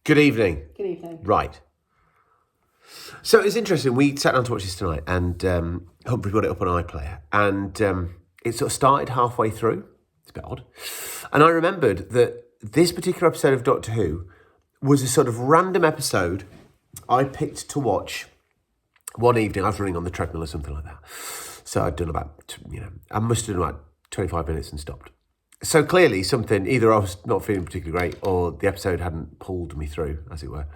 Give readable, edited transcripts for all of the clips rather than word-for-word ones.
Good evening. Good evening. Right. So it's interesting. We sat down to watch this tonight, and Humphrey got it up on iPlayer, and it sort of started halfway through. It's a bit odd. And I remembered that this particular episode of Doctor Who was a sort of random episode I picked to watch one evening. I was running on the treadmill or something like that. So I'd done about, I must have done about 25 minutes and stopped. So clearly something, either I was not feeling particularly great or the episode hadn't pulled me through, as it were.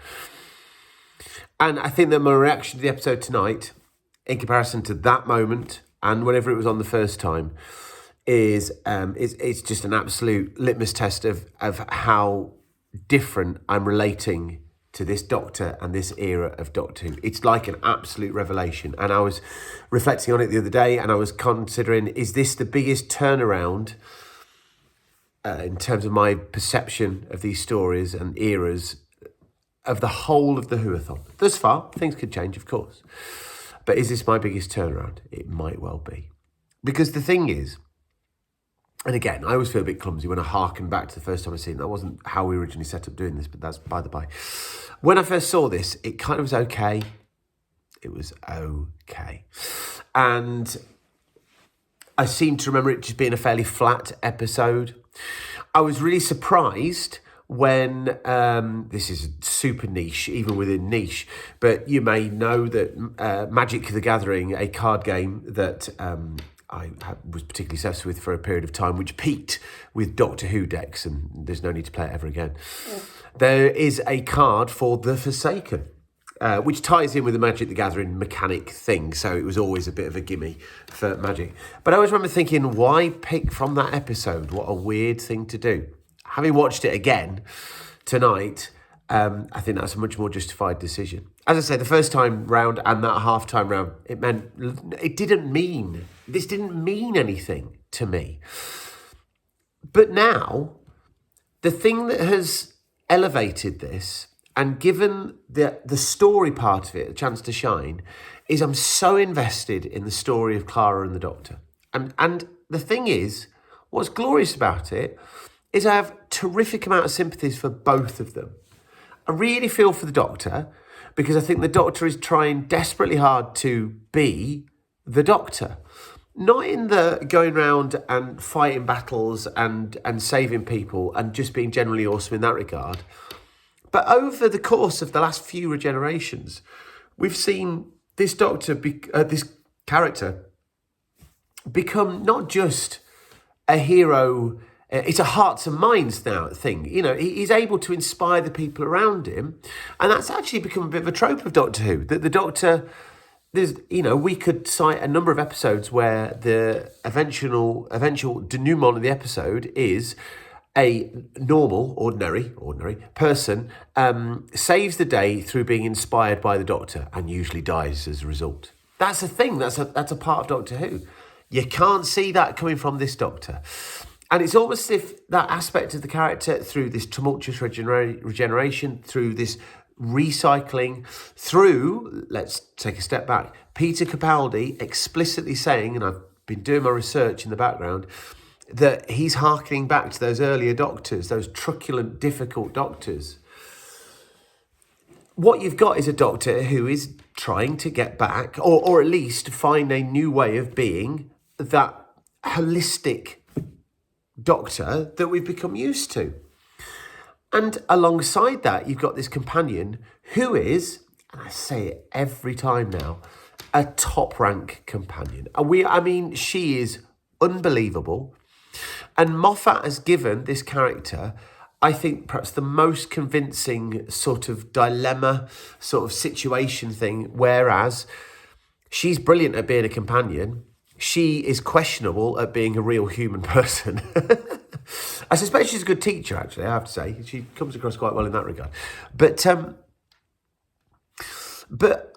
And I think that my reaction to the episode tonight, in comparison to that moment and whenever it was on the first time, is it's just an absolute litmus test of how different I'm relating to this Doctor and this era of Doctor Who. It's like an absolute revelation. And I was reflecting on it the other day, and I was considering, is this the biggest turnaround in terms of my perception of these stories and eras of the whole of the Whoathon? Thus far, things could change, of course. But is this my biggest turnaround? It might well be. Because the thing is, and again, I always feel a bit clumsy when I harken back to the first time I seen it. That wasn't how we originally set up doing this, but that's by the by. When I first saw this, it kind of was okay. It was okay. And I seem to remember it just being a fairly flat episode. I was really surprised when, this is super niche, even within niche, but you may know that Magic the Gathering, a card game that I was particularly obsessed with for a period of time, which peaked with Doctor Who decks, and there's no need to play it ever again. Yeah. There is a card for The Forsaken, which ties in with the Magic the Gathering mechanic thing, so it was always a bit of a gimme for Magic. But I always remember thinking, why pick from that episode? What a weird thing to do. Having watched it again tonight, I think that's a much more justified decision. As I say, the first time round and that half time round, this didn't mean anything to me. But now, the thing that has elevated this and given the story part of it a chance to shine is I'm so invested in the story of Clara and the Doctor. And the thing is, what's glorious about it is I have terrific amount of sympathies for both of them. I really feel for the Doctor because I think the Doctor is trying desperately hard to be the Doctor. Not in the going around and fighting battles and saving people and just being generally awesome in that regard. But over the course of the last few regenerations, we've seen this Doctor, this character, become not just a hero. It's a hearts and minds now thing. He's able to inspire the people around him. And that's actually become a bit of a trope of Doctor Who. That the Doctor, we could cite a number of episodes where the eventual denouement of the episode is a normal, ordinary person saves the day through being inspired by the Doctor and usually dies as a result. That's a thing. That's a part of Doctor Who. You can't see that coming from this Doctor. And it's almost as if that aspect of the character, through this tumultuous regeneration, through this recycling, through, let's take a step back, Peter Capaldi explicitly saying, and I've been doing my research in the background, that he's harkening back to those earlier Doctors, those truculent, difficult Doctors. What you've got is a Doctor who is trying to get back, or at least find a new way of being that holistic Doctor that we've become used to. And alongside that, you've got this companion who is, and I say it every time now, a top-rank companion. She is unbelievable. And Moffat has given this character, I think, perhaps the most convincing sort of dilemma, sort of situation thing, whereas she's brilliant at being a companion. She is questionable at being a real human person. I suspect she's a good teacher, actually, I have to say. She comes across quite well in that regard. But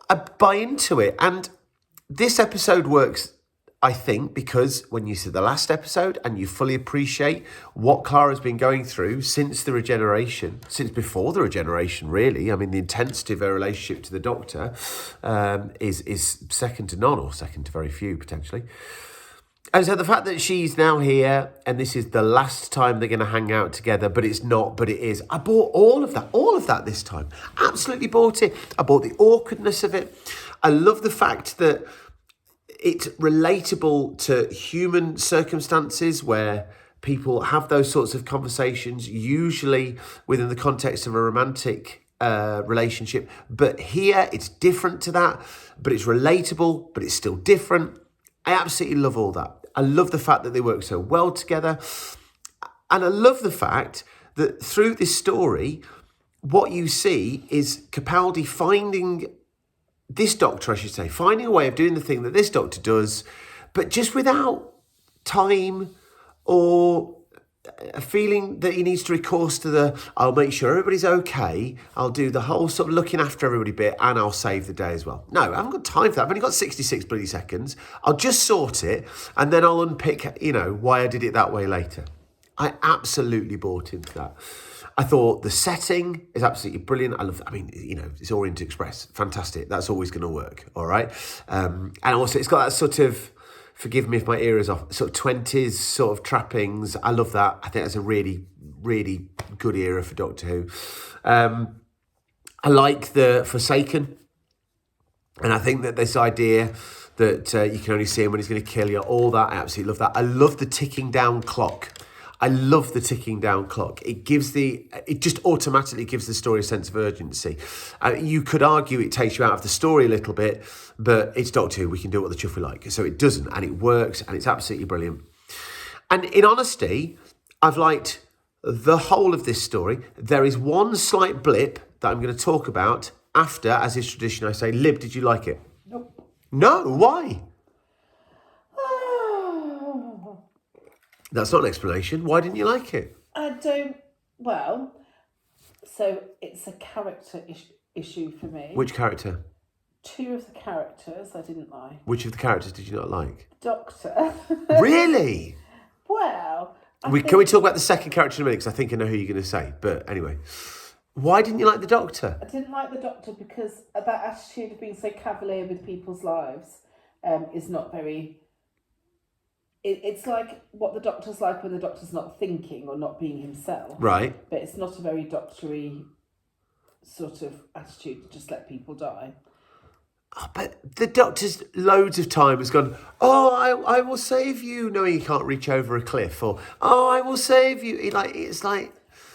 I buy into it. And this episode works, I think, because when you see the last episode and you fully appreciate what Clara's been going through since before the regeneration, really. I mean, the intensity of her relationship to the Doctor is second to none, or second to very few, potentially. And so the fact that she's now here and this is the last time they're going to hang out together, but it's not, but it is. I bought all of that this time. Absolutely bought it. I bought the awkwardness of it. I love the fact that it's relatable to human circumstances where people have those sorts of conversations, usually within the context of a romantic relationship. But here it's different to that, but it's relatable, but it's still different. I absolutely love all that. I love the fact that they work so well together. And I love the fact that through this story, what you see is Capaldi finding this doctor, I should say, finding a way of doing the thing that this doctor does, but just without time or a feeling that he needs to recourse to I'll make sure everybody's okay, I'll do the whole sort of looking after everybody bit, and I'll save the day as well. No, I haven't got time for that. I've only got 66 bloody seconds. I'll just sort it, and then I'll unpick, why I did it that way later. I absolutely bought into that. I thought the setting is absolutely brilliant. It's Orient Express. Fantastic. That's always going to work, all right? And also, it's got that sort of, forgive me if my ear is off, sort of 20s sort of trappings. I love that. I think that's a really, really good era for Doctor Who. I like the Forsaken. And I think that this idea that you can only see him when he's going to kill you, all that, I absolutely love that. I love the ticking down clock. It just automatically gives the story a sense of urgency. You could argue it takes you out of the story a little bit, but it's Doctor Who. We can do what the chuff we like. So it doesn't, and it works, and it's absolutely brilliant. And in honesty, I've liked the whole of this story. There is one slight blip that I'm going to talk about after, as is tradition, I say, Lib, did you like it? Nope. No, why? That's not an explanation. Why didn't you like it? So it's a character issue for me. Which character? Two of the characters I didn't like. Which of the characters did you not like? Doctor. Really? Well, Can we talk about the second character in a minute? Because I think I know who you're going to say. But anyway, why didn't you like the Doctor? I didn't like the Doctor because that attitude of being so cavalier with people's lives is not very... It's like what the Doctor's like when the Doctor's not thinking or not being himself. Right. But it's not a very doctory sort of attitude to just let people die. Oh, but the Doctor's loads of time has gone, I will save you, knowing he can't reach over a cliff. Or, I will save you. It's like...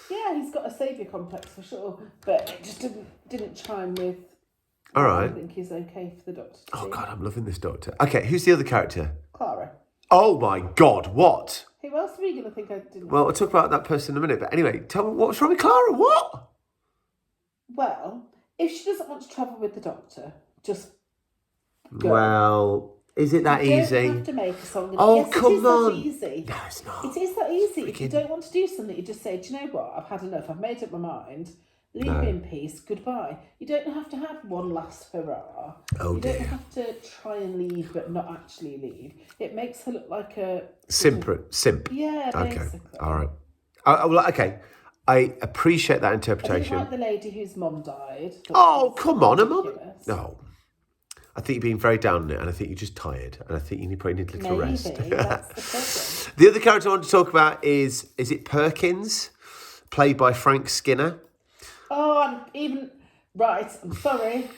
Yeah, he's got a saviour complex for sure. But it just didn't chime with... All right. I think he's okay for the Doctor to Oh, see. God, I'm loving this Doctor. Okay, who's the other character? Clara. Oh, my God, what? Who else are we going to think I didn't Well, I'll talk about that person in a minute. But anyway, tell me what's wrong with Clara. What? Well, if she doesn't want to travel with the Doctor, just go. Well, is it that easy? You don't have to make a song. Oh, yes, come it is on. that easy. No, it's not. It is that easy. If you Freaking- don't want to do something, you just say, do you know what? I've had enough. I've made up my mind. Leave No. me in peace. Goodbye. You don't have to have one last hurrah. Oh, you dear. don't have to try and leave but not actually leave. It makes her look like a... Simp. Yeah, Okay, basically. all right. Okay, I appreciate that I didn't interpretation. like the lady whose mum died. Oh, come on, Mum. ridiculous. No. I think you're being very down on it, and I think you're just tired, and I think you probably need a little Maybe, rest. that's the problem. The other character I want to talk about is it Perkins, played by Frank Skinner? Oh, I'm sorry.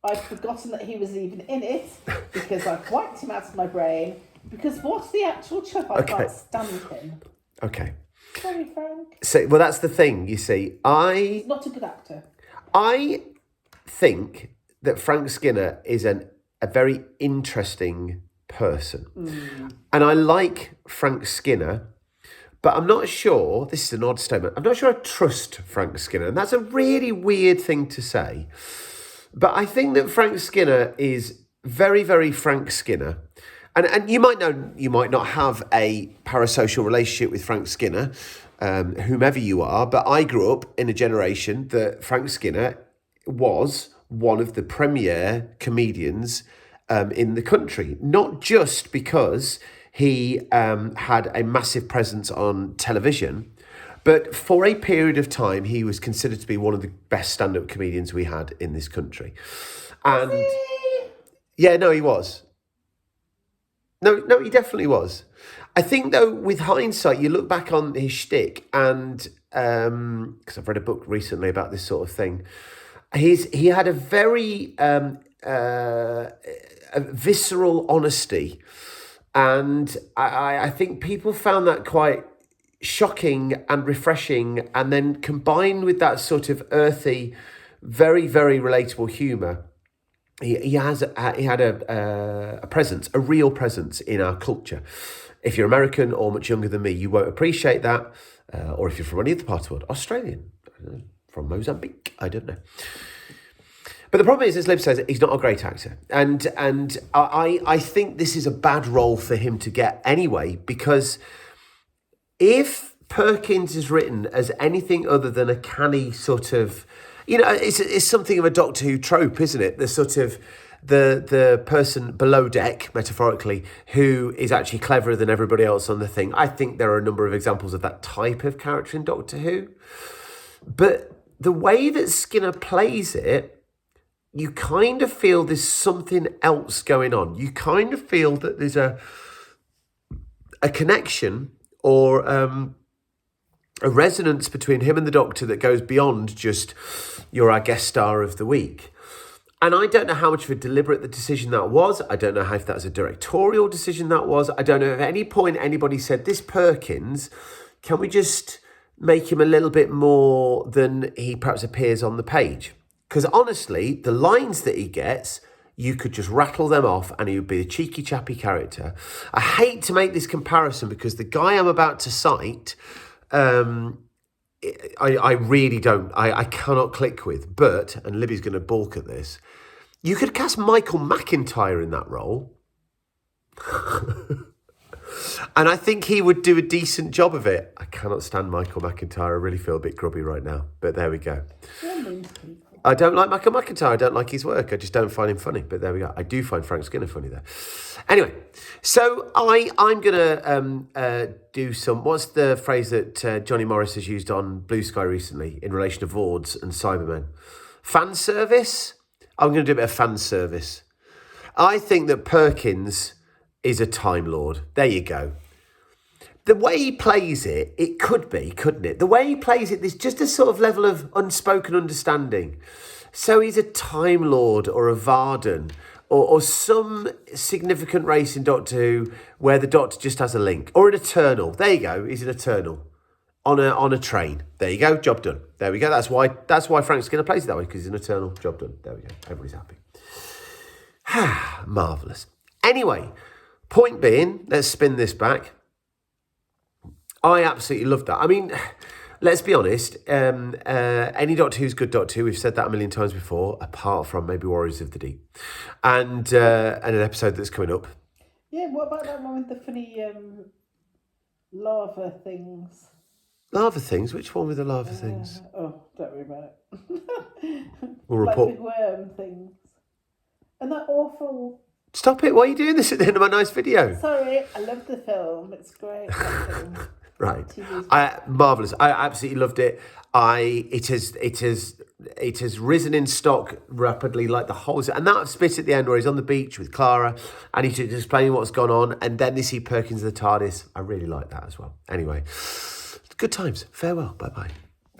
I'd forgotten that he was even in it because I've wiped him out of my brain. Because what's the actual chuff? I can't stand him. Okay. Sorry, Frank. So, well, that's the thing, you see. He's not a good actor. I think that Frank Skinner is a very interesting person. And I like Frank Skinner, but I'm not sure, this is an odd statement, I'm not sure I trust Frank Skinner. And that's a really weird thing to say. But I think that Frank Skinner is very, very Frank Skinner. And you might not have a parasocial relationship with Frank Skinner, whomever you are, but I grew up in a generation that Frank Skinner was one of the premier comedians in the country, not just because he had a massive presence on television, but for a period of time, he was considered to be one of the best stand-up comedians we had in this country. And yeah, no, he was. No, he definitely was. I think, though, with hindsight, you look back on his shtick, and because I've read a book recently about this sort of thing, he had a very a visceral honesty, and I think people found that quite shocking and refreshing, and then combined with that sort of earthy, very, very relatable humour. He had a presence, a real presence in our culture. If you're American or much younger than me, you won't appreciate that. Or if you're from any other part of the world, Australian, from Mozambique, I don't know. But the problem is, as Liv says, he's not a great actor. And I think this is a bad role for him to get anyway, because if Perkins is written as anything other than a canny sort of, it's something of a Doctor Who trope, isn't it? The sort of the person below deck, metaphorically, who is actually cleverer than everybody else on the thing. I think there are a number of examples of that type of character in Doctor Who. But the way that Skinner plays it, you kind of feel there's something else going on. You kind of feel that there's a connection or a resonance between him and the Doctor that goes beyond just, you're our guest star of the week. And I don't know how much of a deliberate decision that was. I don't know if that was a directorial decision that was. I don't know if at any point anybody said, this Perkins, can we just make him a little bit more than he perhaps appears on the page? Because honestly, the lines that he gets, you could just rattle them off and he would be a cheeky chappy character. I hate to make this comparison because the guy I'm about to cite, I really don't, I cannot click with, but, and Libby's going to balk at this, you could cast Michael McIntyre in that role. And I think he would do a decent job of it. I cannot stand Michael McIntyre. I really feel a bit grubby right now, but there we go. I don't like Michael McIntyre. I don't like his work. I just don't find him funny. But there we go. I do find Frank Skinner funny, though. Anyway, so I'm going to do some... What's the phrase that Johnny Morris has used on Blue Sky recently in relation to Vords and Cybermen? Fan service? I'm going to do a bit of fan service. I think that Perkins is a Time Lord. There you go. The way he plays it, it could be, couldn't it? The way he plays it, there's just a sort of level of unspoken understanding. So he's a Time Lord or a Varden or some significant race in Doctor Who where the Doctor just has a link. Or an Eternal. There you go. He's an Eternal on a train. There you go. Job done. There we go. That's why Frank Skinner plays it that way, because he's an Eternal. Job done. There we go. Everybody's happy. Marvellous. Anyway, point being, let's spin this back. I absolutely love that. I mean, let's be honest. Any Doctor Who's good Doctor Who. We've said that a million times before, apart from maybe Warriors of the Deep, and an episode that's coming up. Yeah, what about that one with the funny lava things? Lava things? Which one with the lava things? Oh, don't worry about it. We'll report. Like big worm things. And that awful... Stop it. Why are you doing this at the end of my nice video? Sorry, I love the film. It's great. Right. Marvellous. I absolutely loved it. It has risen in stock rapidly, like the whole... And that spit at the end where he's on the beach with Clara and he's just explaining what's gone on, and then they see Perkins in the TARDIS. I really like that as well. Anyway, good times. Farewell. Bye-bye.